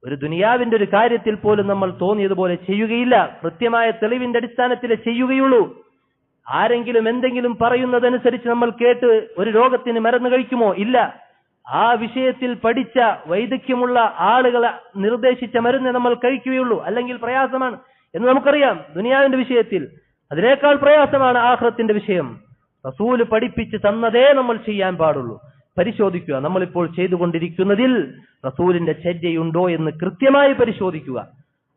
ഒരു ദുനിയാവിന്റെ ഒരു കാര്യത്തിൽ പോലും നമ്മൾ തോന്നിയതുപോലെ ചെയ്യുകയില്ല. കൃത്യമായ തെളിവിന്റെ അടിസ്ഥാനത്തിലേ ചെയ്യുകയുള്ളൂ. ആരെങ്കിലും എന്തെങ്കിലും പറയുന്നതനുസരിച്ച് നമ്മൾ കേട്ട് ഒരു രോഗത്തിന് മരുന്ന് കഴിക്കുമോ? ഇല്ല. ആ വിഷയത്തിൽ പഠിച്ച വൈദഗ്ധ്യമുള്ള ആളുകളെ നിർദ്ദേശിച്ച മരുന്ന് നമ്മൾ കഴിക്കുകയുള്ളൂ. അല്ലെങ്കിൽ പ്രയാസമാണ് എന്ന് നമുക്കറിയാം. ദുനിയാവിന്റെ വിഷയത്തിൽ അതിനേക്കാൾ പ്രയാസമാണ് ആഖിറത്തിന്റെ വിഷയം. റസൂല് പഠിപ്പിച്ച് തന്നതേ നമ്മൾ ചെയ്യാൻ പാടുള്ളൂ. പരിശോധിക്കുക, നമ്മളിപ്പോൾ ചെയ്തുകൊണ്ടിരിക്കുന്നതിൽ റസൂലിന്റെ ചര്യയുണ്ടോ എന്ന് കൃത്യമായി പരിശോധിക്കുക.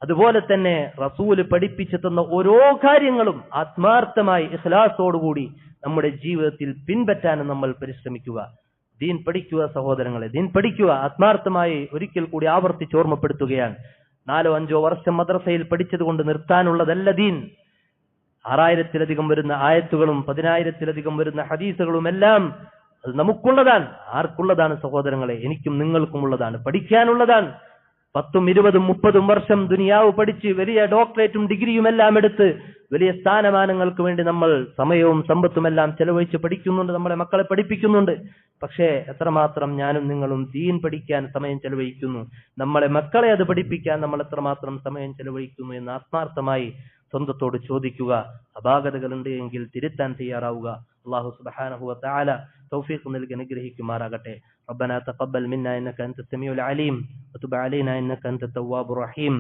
അതുപോലെ തന്നെ റസൂല് പഠിപ്പിച്ചു തന്ന ഓരോ കാര്യങ്ങളും ആത്മാർത്ഥമായി ഇഖ്ലാസോടുകൂടി നമ്മുടെ ജീവിതത്തിൽ പിൻപറ്റാനും നമ്മൾ പരിശ്രമിക്കുക. ദീൻ പഠിക്കുക സഹോദരങ്ങളെ, ദീൻ പഠിക്കുക. ആത്മാർത്ഥമായി ഒരിക്കൽ കൂടി ആവർത്തിച്ച് ഓർമ്മപ്പെടുത്തുകയാണ്. 4-5 വർഷം മദ്രസയിൽ പഠിച്ചത് കൊണ്ട് നിർത്താനുള്ളതല്ല ദീൻ. 6000-ലധികം വരുന്ന ആയത്തുകളും 10,000-ലധികം വരുന്ന ഹദീസുകളും എല്ലാം അത് നമുക്കുള്ളതാണ്. ആർക്കുള്ളതാണ് സഹോദരങ്ങളെ? എനിക്കും നിങ്ങൾക്കും ഉള്ളതാണ്, പഠിക്കാനുള്ളതാണ്. 10, 20, 30 വർഷം ദുനിയാവ് പഠിച്ച് വലിയ ഡോക്ടറേറ്റും ഡിഗ്രിയും എല്ലാം എടുത്ത് വലിയ സ്ഥാനമാനങ്ങൾക്ക് വേണ്ടി നമ്മൾ സമയവും സമ്പത്തും എല്ലാം ചെലവഴിച്ച് പഠിക്കുന്നുണ്ട്, നമ്മളെ മക്കളെ പഠിപ്പിക്കുന്നുണ്ട്. പക്ഷേ എത്രമാത്രം ഞാനും നിങ്ങളും ദീൻ പഠിക്കാൻ സമയം ചെലവഴിക്കുന്നു, നമ്മളെ മക്കളെ അത് പഠിപ്പിക്കാൻ നമ്മൾ എത്രമാത്രം സമയം ചെലവഴിക്കുന്നു എന്ന് ആത്മാർത്ഥമായി സ്വന്തത്തോട് ചോദിക്കുക. അപാകതകളുണ്ട് എങ്കിൽ തിരുത്താൻ തയ്യാറാവുക. അല്ലാഹു സുബ്ഹാനഹു വ തആല തൗഫീഖ് നൽകി അനുഗ്രഹിക്കുമാറാകട്ടെ. ربنا تقبل منا إنك أنت السميع العليم وتب علينا إنك أنت التواب الرحيم.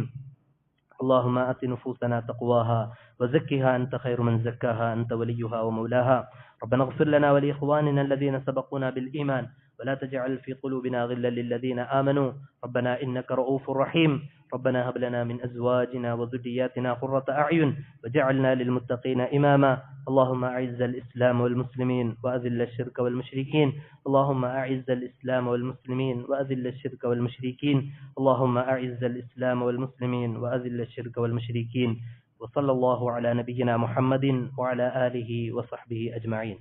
اللهم آت نفوسنا تقواها وزكها أنت خير من زكاها أنت وليها ومولاها. ربنا اغفر لنا ولإخواننا الذين سبقونا بالإيمان ولا تجعل في قلوبنا غلا للذين آمنوا ربنا إنك رؤوف رحيم. ربنا هب لنا من أزواجنا وذرياتنا قرة أعين وجعلنا للمتقين إماما. اللهم أعز الإسلام والمسلمين وأذل الشرك والمشركين. اللهم أعز الإسلام والمسلمين وأذل الشرك والمشركين. اللهم أعز الإسلام والمسلمين وأذل الشرك والمشركين. وصلى الله على نبينا محمد وعلى آله وصحبه أجمعين.